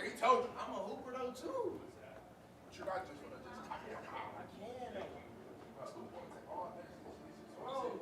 He told you, I'm a hooper though too. But you're not just gonna just I can't. Oh.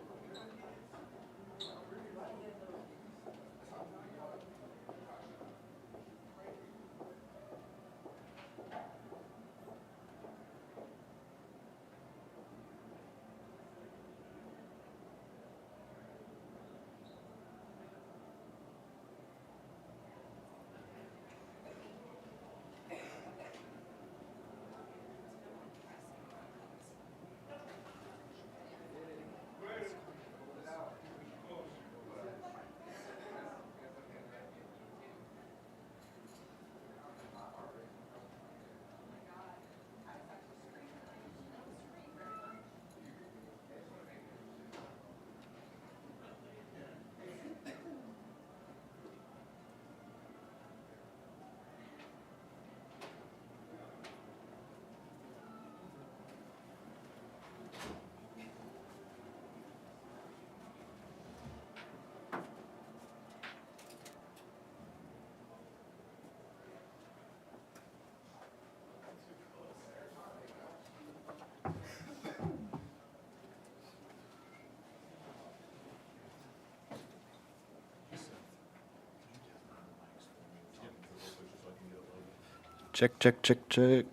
Check, check, check, check.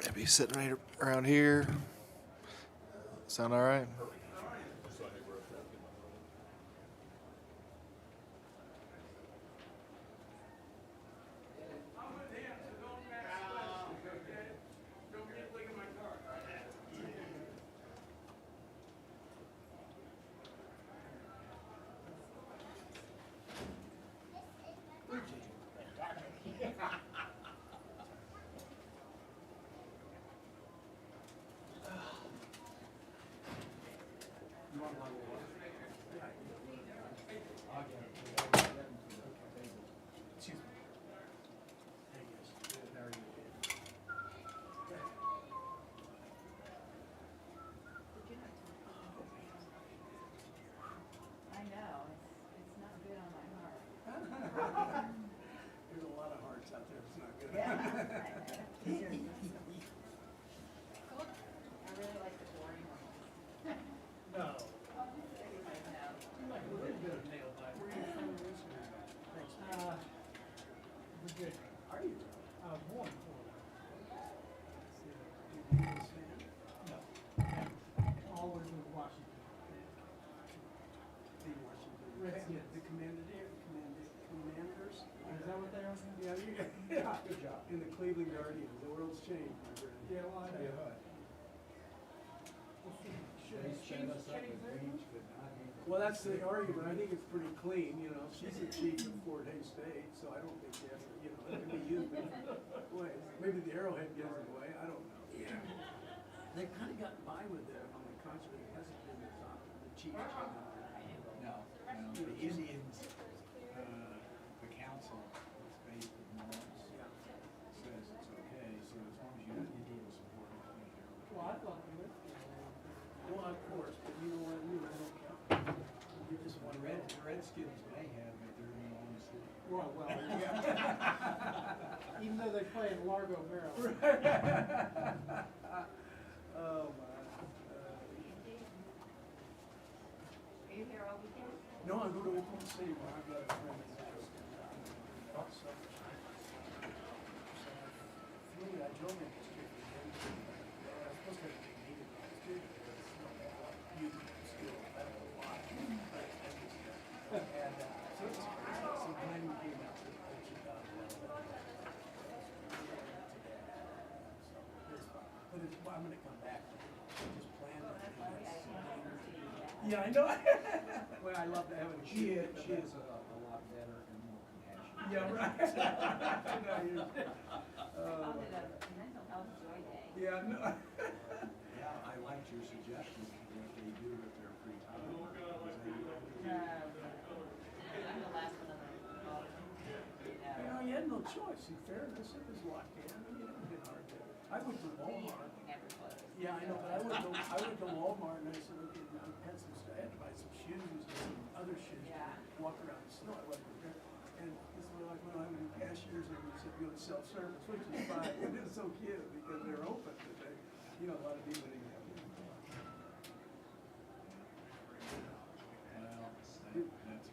Maybe sitting right around here. Sound all right? There's a lot of hearts out there. It's not good. I really like the boring ones. No. No. You like a little bit of nail bite. Where are you from this year? Thanks. Virginia. Are you? Born in Florida. You a Eagles fan? No. Always with Washington. The Washington Redskins. The Commanders. Is that what they are? Yeah, yeah. Good job. In the Cleveland Guardians, the world's changed, my friend. Yeah, well, I know. Well, that's the argument. I think it's pretty clean, you know. She's the chief of Fort Hays State, so I don't think she has to, you know, it can be used different ways. Maybe the arrowhead gives it away. I don't know. Yeah. They've kind of gotten by with it on the contrary. It hasn't been the top, the chief. No, the Indians, the council is based in Morris, says it's okay, so as long as you have Indian support. Well, I thought the Redskins. Well, of course, but you know what? You don't count. You just want The Redskins may have, but they're in the wrong city. Well, yeah. Even though they play in Largo, Maryland. Oh, my. Are you here all weekend? No, I'm going to Oklahoma City. Well, I've got a friend that's interested. So I drove in this trip. I was supposed to have a big meeting last year because youth school, I don't know why. And so it's crazy. So Glenn came out to the coaching today. So it's fun. But it's, I'm going to come back. Just plan it. Yeah, I know. Well, I love to have a She kid. is a lot better and more compassionate. Yeah, right. No, you're- Called it a mental health joy day. yeah, no. Yeah, I liked your suggestion of what they do with their free time. I'm the last one on the call. You know, you had no choice. In fairness, it was locked in. I mean, it would have been hard to. I went to Walmart. Never closed. Yeah, I know, but I went to Walmart and I said, okay, I had some stuff. I had to buy some shoes and some other shoes. Yeah. To walk around the snow. I wasn't prepared. And this is like when I'm in cashiers and we say, self-service, which is fine, but it's so cute because they're open, but they, a lot of people didn't have it. Well, that's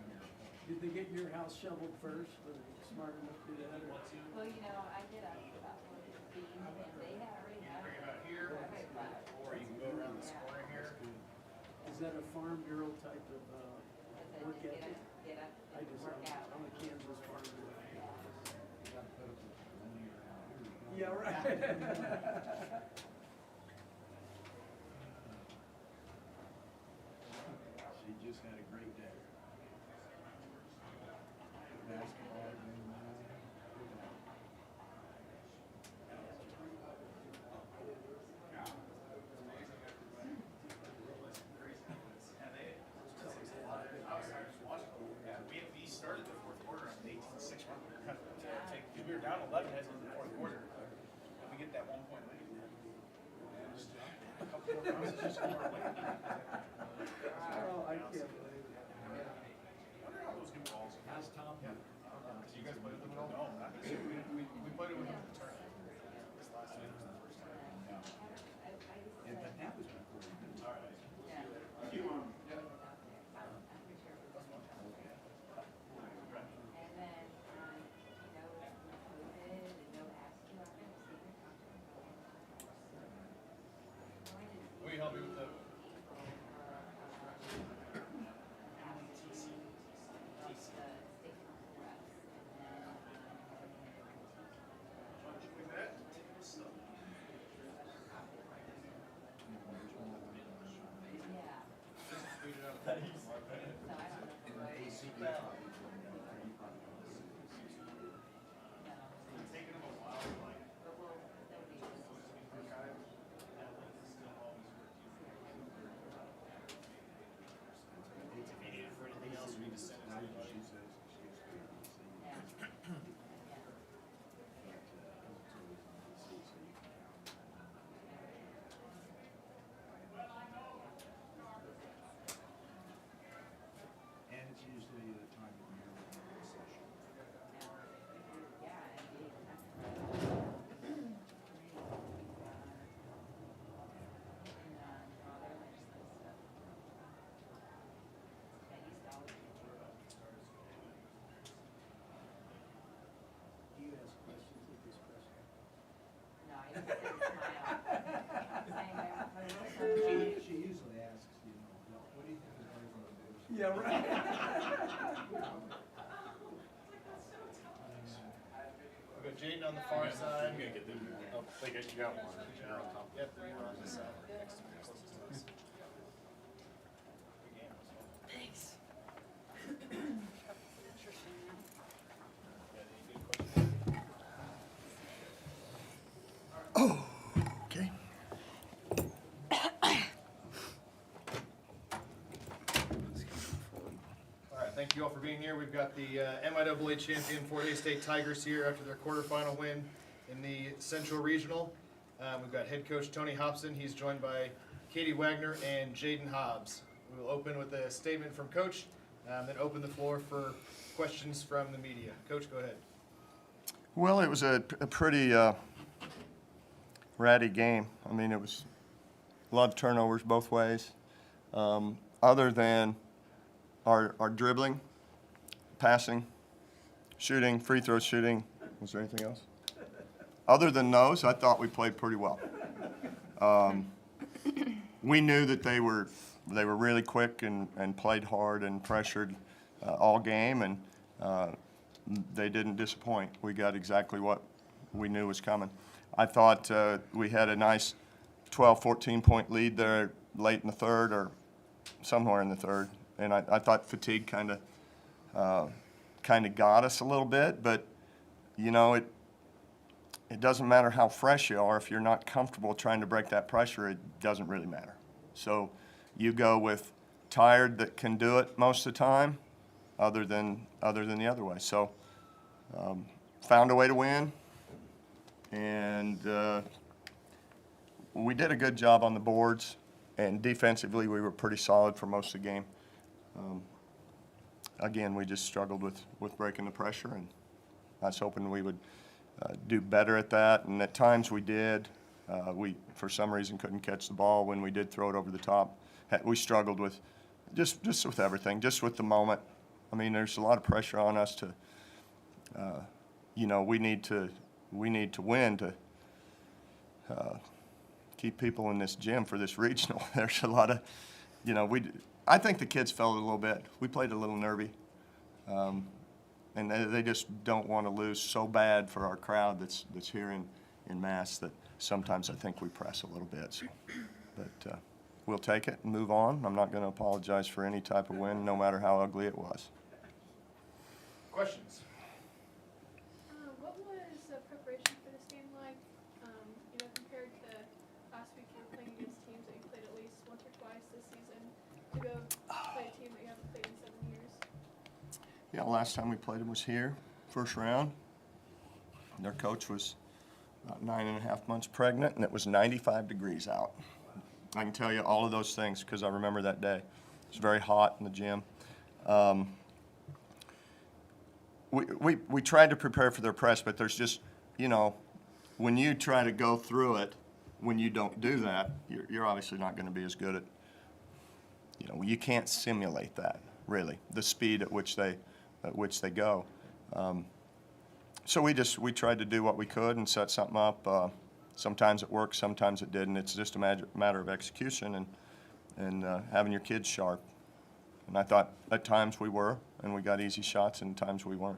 Did they get your house shoveled first? Were they smart enough to do that? Or? Well, I get up about 4:15 and they have already done it. Okay, but Or you can go around the scoring here. Is that a farm girl type of it's a work just ethic? get up, I just, work out. I'm a Kansas farm girl. got to put up with lonely around here. Yeah, right. She just had a great day. Basketball game, We started the fourth quarter on 18-6 run. We were down 11 heads in the fourth quarter. And we get that 1 point lead. A couple more rounds, just score late. Oh, I can't believe it. Wonder how those new balls. how's Tom? So you guys played with them at all? No, not this year. We played it with them in the tournament. This last week was the first time. Yeah, but that was before. All right. And then, with COVID and no asking, I've never seen your contract. Will you help me with the? And it's usually the time of year when we're in session. Do you ask questions with this question? She usually asks, what do you think is going to do? Yeah, right. We got Jaden on the far side. I'm gonna get them. Oh, you got one. You're on top. Yep, you're on this side. Next to me, closest to us. Thanks. Okay. All right, thank you all for being here. We've got the MIAA champion Fort Hays State Tigers here after their quarterfinal win in the Central Regional. We've got head coach Tony Hobson. He's joined by Katie Wagner and Jaden Hobbs. We will open with a statement from Coach, then open the floor for questions from the media. Coach, go ahead. Well, it was a pretty ratty game. I mean, it was a lot of turnovers both ways. Other than our dribbling, passing, shooting, free throw shooting, was there anything else? Other than those, I thought we played pretty well. We knew that they were really quick and played hard and pressured all game, and they didn't disappoint. We got exactly what we knew was coming. I thought we had a nice 12, 14-point lead there late in the third or somewhere in the third, and I thought fatigue kind of got us a little bit, but it doesn't matter how fresh you are. If you're not comfortable trying to break that pressure, it doesn't really matter. So you go with tired that can do it most of the time, other than the other way. So found a way to win, and we did a good job on the boards, and defensively we were pretty solid for most of the game. Again, we just struggled with breaking the pressure, and I was hoping we would do better at that, and at times we did. We, for some reason, couldn't catch the ball when we did throw it over the top. We struggled with just with everything, just with the moment. I mean, there's a lot of pressure on us to, you know, we need to win to keep people in this gym for this regional. There's a lot of, you know, I think the kids felt it a little bit. We played a little nervy. And they just don't want to lose so bad for our crowd that's here in mass that sometimes I think we press a little bit. So, but we'll take it and move on. I'm not going to apologize for any type of win, no matter how ugly it was. Questions? What was the preparation for this game like? You know, compared to last week, you were playing against teams that you played at least once or twice this season. To go play a team that you haven't played in 7 years. Yeah, last time we played them was here, first round. Their coach was about 9.5 months pregnant, and it was 95 degrees out. I can tell you all of those things because I remember that day. It was very hot in the gym. We tried to prepare for their press, but there's just, you know, when you try to go through it, when you don't do that, you're obviously not going to be as good at, you know, you can't simulate that, really, the speed at which they go. So we tried to do what we could and set something up. Sometimes it worked, sometimes it didn't. It's just a matter of execution and having your kids sharp. And I thought at times we were, and we got easy shots, and times we weren't.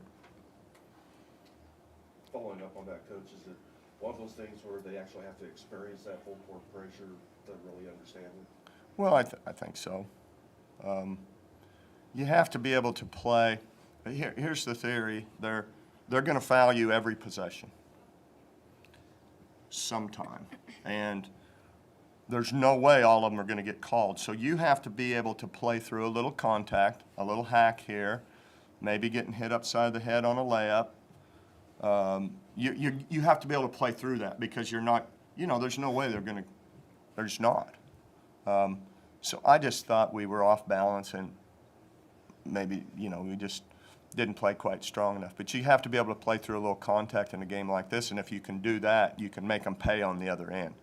Following up on that, Coach, is it one of those things where they actually have to experience that full court pressure to really understand it? Well, I think so. You have to be able to play. Here's the theory. They're going to foul you every possession sometime. And there's no way all of them are going to get called. So you have to be able to play through a little contact, a little hack here, maybe getting hit upside the head on a layup. You have to be able to play through that because you're not, you know, there's no way they're just not. So I just thought we were off balance and maybe, you know, we just didn't play quite strong enough. But you have to be able to play through a little contact in a game like this, and if you can do that, you can make them pay on the other end.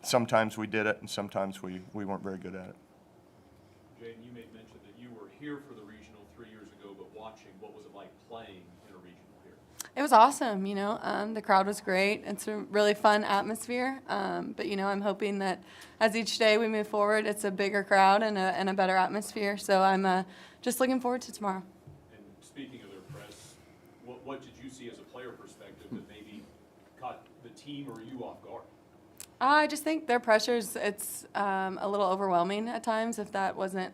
Sometimes we did it, and sometimes we weren't very good at it. Jaden, you made mention that you were here for the regional 3 years ago, but watching, what was it like playing in a regional here? It was awesome, you know. The crowd was great. It's a really fun atmosphere. But, you know, I'm hoping that as each day we move forward, it's a bigger crowd and a better atmosphere. So I'm just looking forward to tomorrow. And speaking of their press, what did you see as a player perspective that maybe caught the team or you off guard? I just think their pressures, it's a little overwhelming at times if that wasn't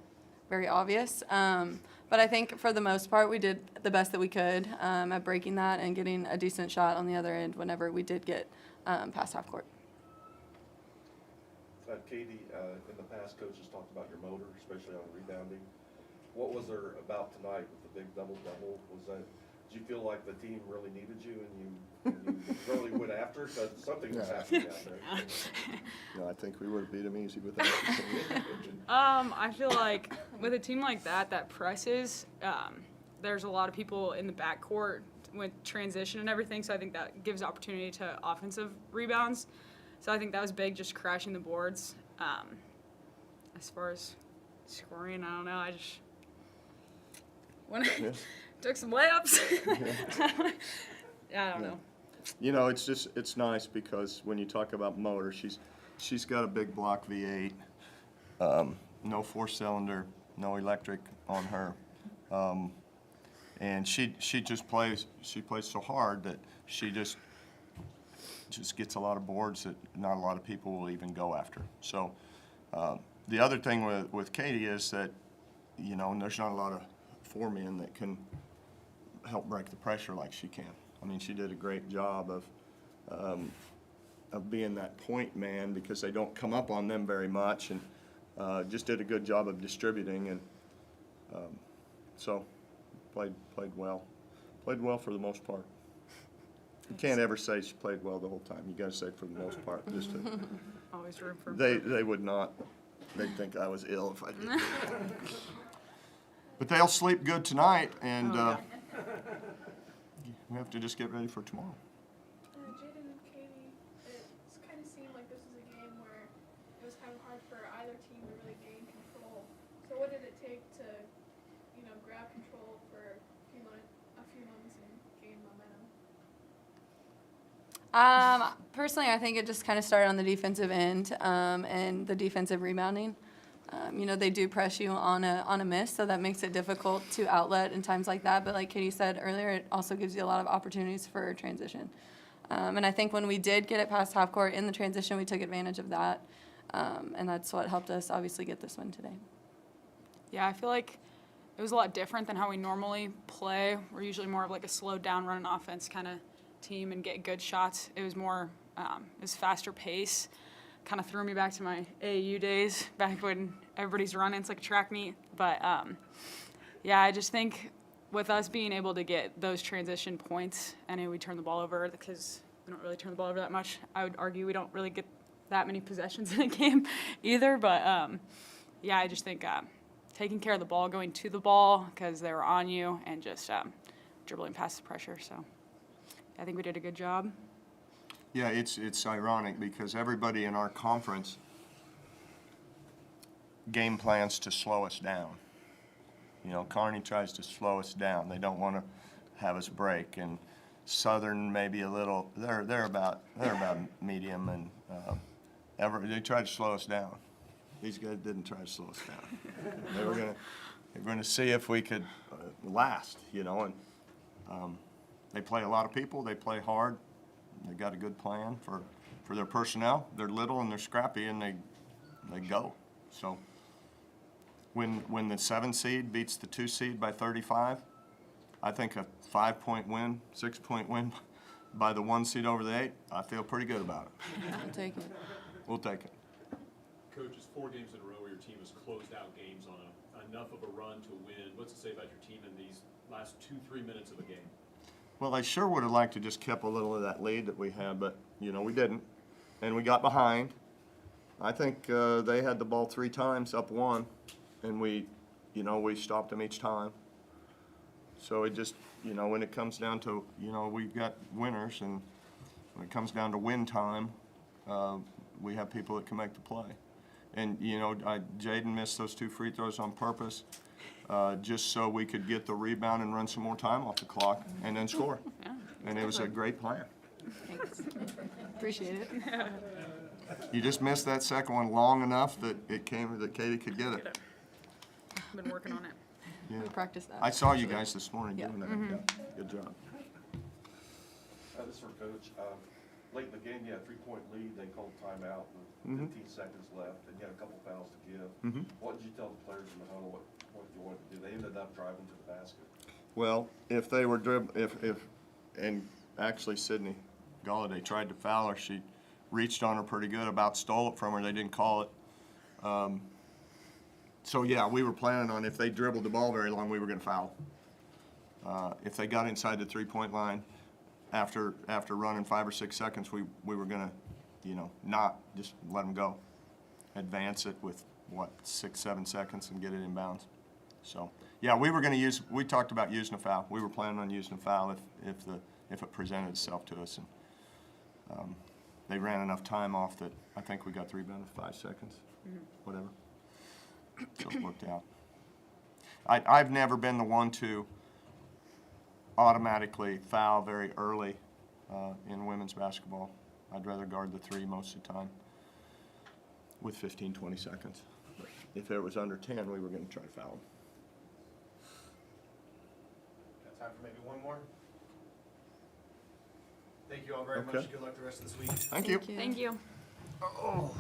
very obvious. But I think for the most part, we did the best that we could at breaking that and getting a decent shot on the other end whenever we did get past half court. Katie, in the past, coaches talked about your motor, especially on rebounding. What was there about tonight with the big double-double? Did you feel like the team really needed you and you really went after it? Because something was happening out there. No, I think we would have beat them easy with that. I feel like with a team like that presses, there's a lot of people in the backcourt with transition and everything, so I think that gives opportunity to offensive rebounds. So I think that was big, just crashing the boards. As far as scoring, I don't know. I just took some layups. Yeah, I don't know. You know, it's nice because when you talk about motor, she's got a big block V8, no 4-cylinder, no electric on her, and she plays so hard that she just gets a lot of boards that not a lot of people will even go after. So the other thing with Katie is that, you know, there's not a lot of foremen that can help break the pressure like she can. I mean, she did a great job of being that point man because they don't come up on them very much, and just did a good job of distributing, and so played well for the most part. You can't ever say she played well the whole time. You got to say for the most part. Just to, Always room for they would not. They'd think I was ill if I did. But they'll sleep good tonight, and we have to just get ready for tomorrow. Jaden and Katie, it kind of seemed like this was a game where it was kind of hard for either team to really gain control. So what did it take to, grab control for a few moments and gain momentum? Personally, I think it just kind of started on the defensive end and the defensive rebounding. They do press you on a miss, so that makes it difficult to outlet in times like that. But like Katie said earlier, it also gives you a lot of opportunities for transition. And I think when we did get it past half court in the transition, we took advantage of that. And that's what helped us obviously get this win today. Yeah, I feel like it was a lot different than how we normally play. We're usually more of like a slowed down running offense kind of team and get good shots. It was more, it was faster pace. Kind of threw me back to my AAU days, back when everybody's running. It's like a track meet. But, yeah, I just think with us being able to get those transition points, and we turn the ball over because we don't really turn the ball over that much. I would argue we don't really get that many possessions in a game either. But, yeah, I just think taking care of the ball, going to the ball because they were on you, and just dribbling past the pressure. So I think we did a good job. Yeah, it's ironic because everybody in our conference game plans to slow us down. Kearney tries to slow us down. They don't want to have us break, and Southern maybe a little. They're about medium, and they tried to slow us down. These guys didn't try to slow us down. They were going to see if we could last. And they play a lot of people. They play hard. They got a good plan for their personnel. They're little and they're scrappy, and they go. So when the 7 seed beats the 2 seed by 35, I think a 5-point win, 6-point win by the 1 seed over the 8, I feel pretty good about it. We'll take it. We'll take it. Coach, it's 4 games in a row where your team has closed out games on enough of a run to win. What's it say about your team in these last 2-3 minutes of a game? Well, I sure would have liked to just kept a little of that lead that we had, but, we didn't. And we got behind. I think they had the ball 3 times, up 1, and we stopped them each time. So it just, when it comes down to, we've got winners, and when it comes down to win time, we have people that can make the play. And, Jaden missed those 2 free throws on purpose. Just so we could get the rebound and run some more time off the clock and then score. Yeah, and it was a great plan. Thanks. Appreciate it. You just missed that second one long enough that Katie could get it. I've been working on it. Yeah. We practiced that. I saw you guys this morning Yeah. doing that. Mm-hmm. Yeah. Good job. This is for Coach. Late in the game, you had a 3-point lead. They called timeout with 15 seconds left, and you had a couple fouls to give. What did you tell the players in the huddle? What you wanted to do? They ended up driving to the basket. Well, if they were and actually Sydney Galladay tried to foul her. She reached on her pretty good, about stole it from her. They didn't call it. So yeah, we were planning on if they dribbled the ball very long, we were going to foul. If they got inside the 3-point line, after running 5 or 6 seconds, we were going to, not just let them go. Advance it with 6-7 seconds and get it in bounds. So yeah, we talked about using a foul. We were planning on using a foul if it presented itself to us, and they ran enough time off that I think we got the rebound in 5 seconds, whatever. So it worked out. I've never been the one to automatically foul very early in women's basketball. I'd rather guard the 3 most of the time with 15, 20 seconds. But if it was under 10, we were going to try to foul them. Got time for maybe one more? Thank you all very Okay. much. Good luck the rest of this week. Thank you. Thank you. Oh.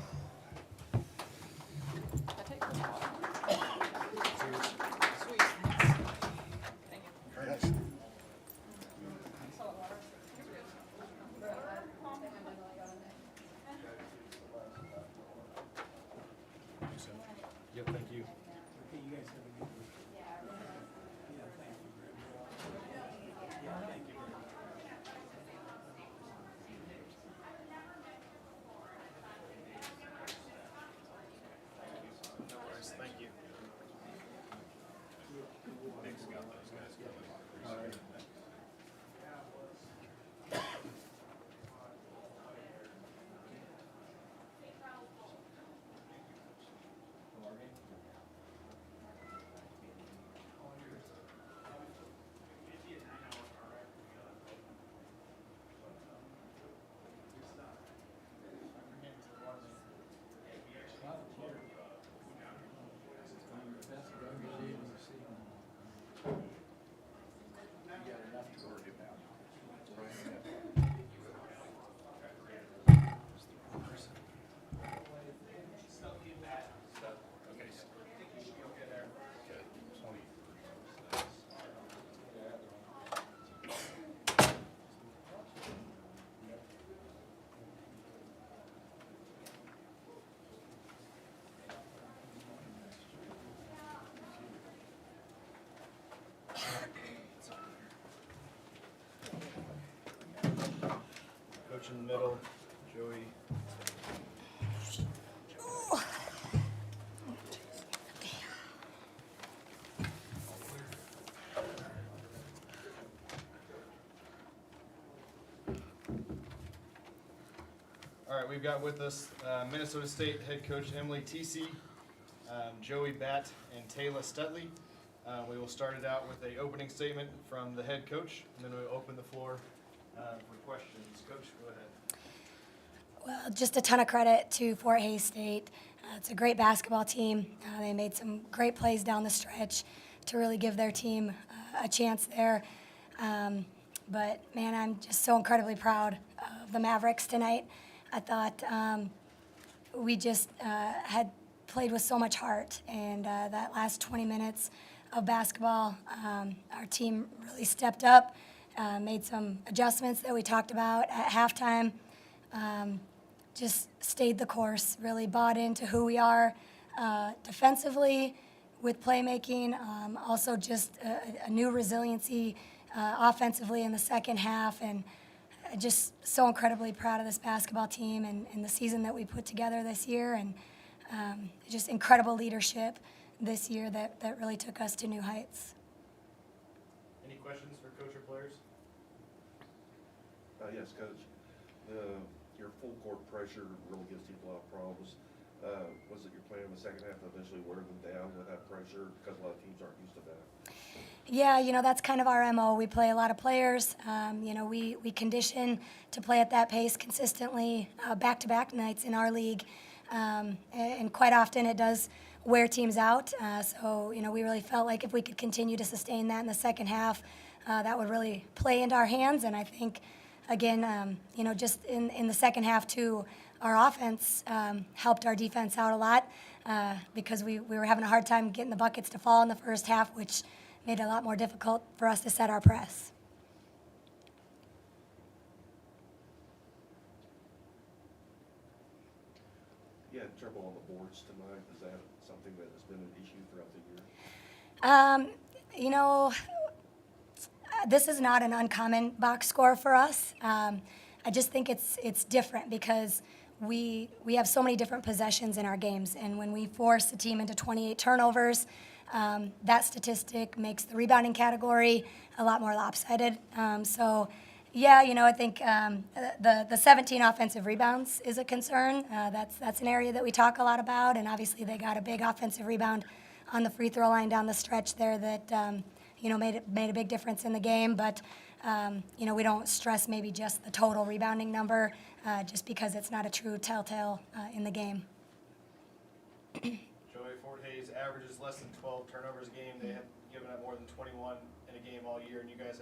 Yep, thank you. Okay, you guys have a good one. Yeah, thank you very much. Yeah, thank you very much. No worries. Thank you. Coach in the middle, Joey. All right, we've got with us Minnesota State head coach Emily Tesey, Joey Batt, and Taylor Stutley. We will start it out with an opening statement from the head coach, and then we'll open the floor for questions. Coach, go ahead. Well, just a ton of credit to Fort Hays State. It's a great basketball team. They made some great plays down the stretch to really give their team a chance there. But, man, I'm just so incredibly proud of the Mavericks tonight. I thought we just had played with so much heart, and that last 20 minutes of basketball, our team really stepped up, made some adjustments that we talked about at halftime, just stayed the course, really bought into who we are defensively with playmaking, also just a new resiliency offensively in the second half, and just so incredibly proud of this basketball team and the season that we put together this year, and just incredible leadership this year that really took us to new heights. Any questions for coach or players? Yes, Coach. Your full court pressure really gives people a lot of problems. Was it your plan in the second half to eventually wear them down with that pressure, because a lot of teams aren't used to that? Yeah, that's kind of our MO. We play a lot of players. We condition to play at that pace consistently back-to-back nights in our league. And quite often it does wear teams out. So we really felt like if we could continue to sustain that in the second half, that would really play into our hands. And I think, again, just in the second half too, our offense helped our defense out a lot because we were having a hard time getting the buckets to fall in the first half, which made it a lot more difficult for us to set our press. You had trouble on the boards tonight. Is that something that has been an issue throughout the year? This is not an uncommon box score for us. I just think it's different because we have so many different possessions in our games, and when we force a team into 28 turnovers, that statistic makes the rebounding category a lot more lopsided. I think the 17 offensive rebounds is a concern. That's an area that we talk a lot about, and obviously they got a big offensive rebound on the free throw line down the stretch there that made a big difference in the game. But we don't stress maybe just the total rebounding number, just because it's not a true telltale in the game. Joey, Fort Hays averages less than 12 turnovers a game. They have given up more than 21 in a game all year, and you guys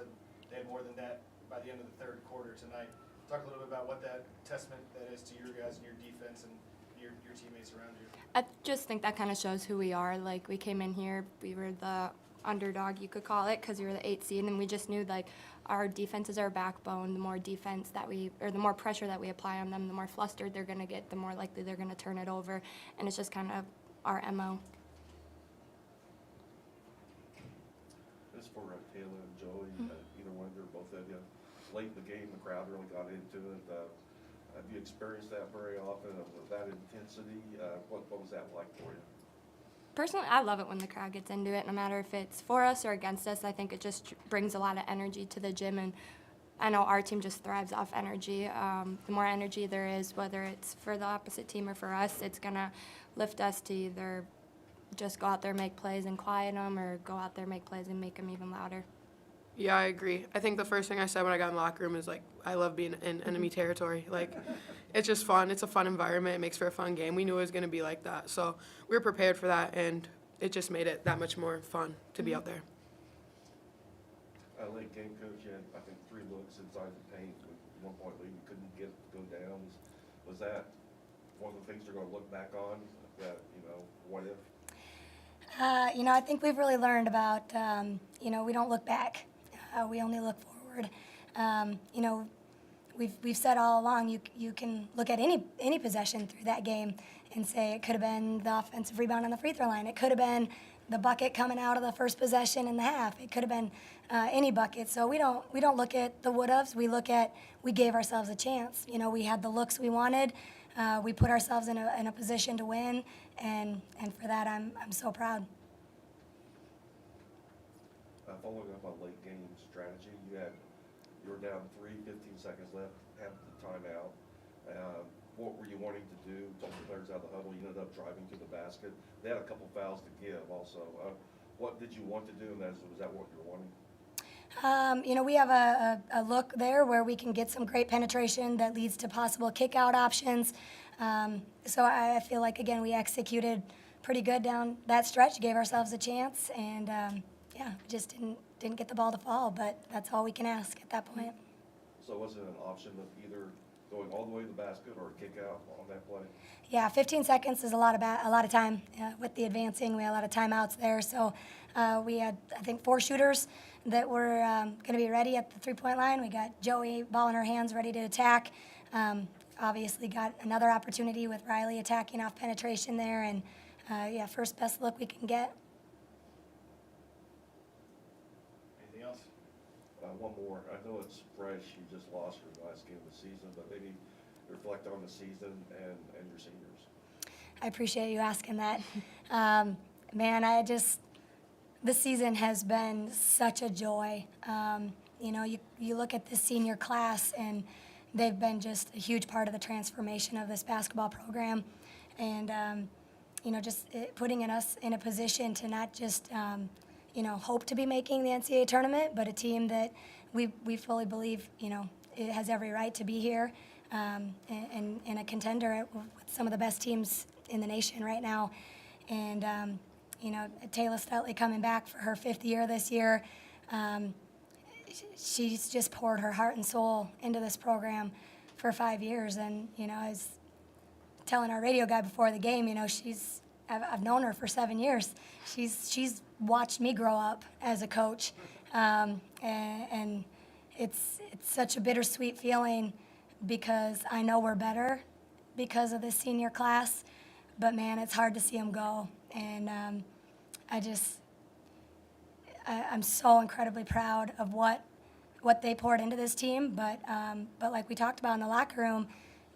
they had more than that by the end of the third quarter tonight. Talk a little bit about what that testament that is to your guys and your defense and your teammates around you. I just think that kind of shows who we are. Like, we came in here, we were the underdog, you could call it, because we were the 8th seed, and we just knew, like, our defense is our backbone. The more defense the more pressure that we apply on them, the more flustered they're going to get, the more likely they're going to turn it over, and it's just kind of our MO. This for Taylor and Joey, either one of you or both of you. Late in the game, the crowd really got into it. Have you experienced that very often, with that intensity? What was that like for you? Personally, I love it when the crowd gets into it, no matter if it's for us or against us. I think it just brings a lot of energy to the gym, and I know our team just thrives off energy. The more energy there is, whether it's for the opposite team or for us, it's going to lift us to either just go out there and make plays and quiet them, or go out there and make plays and make them even louder. Yeah, I agree. I think the first thing I said when I got in the locker room is, like, I love being in enemy territory. Like, it's just fun. It's a fun environment. It makes for a fun game. We knew it was going to be like that. So we were prepared for that, and it just made it that much more fun to be out there. Late game, Coach, you had, I think, 3 looks inside the paint. At one point, you couldn't get it to go down. Was that one of the things they're going to look back on, that, what if? I think we've really learned about, we don't look back. We only look forward. We've said all along, you can look at any possession through that game and say it could have been the offensive rebound on the free throw line. It could have been the bucket coming out of the first possession in the half. It could have been any bucket. So we don't look at the would-haves. We look at we gave ourselves a chance. You know, we had the looks we wanted. We put ourselves in a position to win, and for that I'm so proud. Following up on late game strategy, you were down 15 seconds left, had the timeout. What were you wanting to do? Took the players out of the huddle. You ended up driving to the basket. They had a couple fouls to give also. What did you want to do, and was that what you were wanting? You know, we have a look there where we can get some great penetration that leads to possible kick-out options. So I feel like, again, we executed pretty good down that stretch, gave ourselves a chance, and yeah, just didn't get the ball to fall, but that's all we can ask at that point. So was it an option of either going all the way to the basket or a kick-out on that play? Yeah, 15 seconds is a lot of time. With the advancing, we had a lot of timeouts there, so we had, I think, 4 shooters that were going to be ready at the three-point line. We got Joey, ball in her hands, ready to attack. Obviously got another opportunity with Riley attacking off penetration there, and yeah, first best look we can get. Anything else? One more. I know it's fresh. You just lost your last game of the season, but maybe reflect on the season and your seniors. I appreciate you asking that. Man, this season has been such a joy. You know, you look at this senior class, and they've been just a huge part of the transformation of this basketball program. And, you know, just putting us in a position to not just, you know, hope to be making the NCAA tournament, but a team that we fully believe, you know, it has every right to be here, and a contender with some of the best teams in the nation right now. And, you know, Taylor Stutley coming back for her 5th year this year. She's just poured her heart and soul into this program for 5 years. And, you know, I was telling our radio guy before the game, you know, I've known her for 7 years. She's watched me grow up as a coach. And it's such a bittersweet feeling because I know we're better because of this senior class. But, man, it's hard to see them go. And I'm so incredibly proud of what they poured into this team. But like we talked about in the locker room,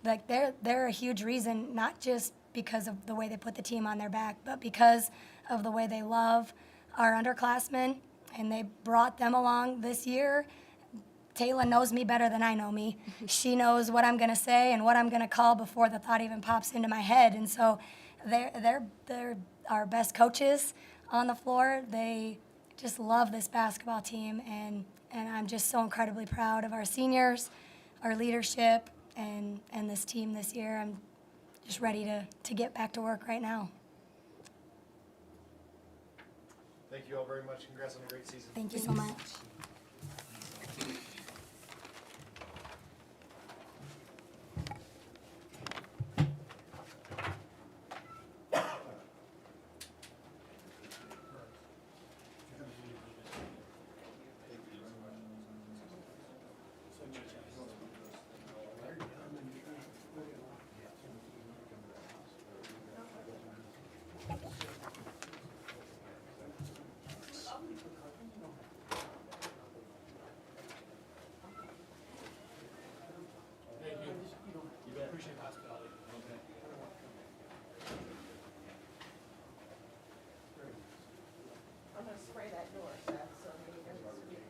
like they're a huge reason, not just because of the way they put the team on their back, but because of the way they love our underclassmen, and they brought them along this year. Taylor knows me better than I know me. She knows what I'm going to say and what I'm going to call before the thought even pops into my head. And so they're our best coaches on the floor. They just love this basketball team, and I'm just so incredibly proud of our seniors, our leadership, and this team this year. I'm just ready to get back to work right now. Thank you all very much. Congrats on a great season. Thank you so much. I'm gonna spray that door, Seth, so maybe there's a squeak.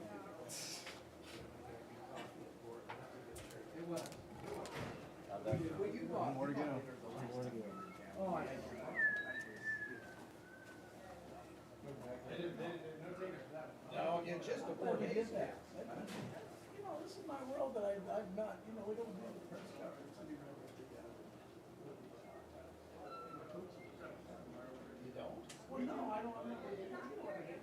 One more to go. Oh, I No, yeah, just before we he did that. You know, this is my world that I've not, you know, we don't do the press conference anymore. You don't? Well, no, I don't, I'm not, you know what I mean?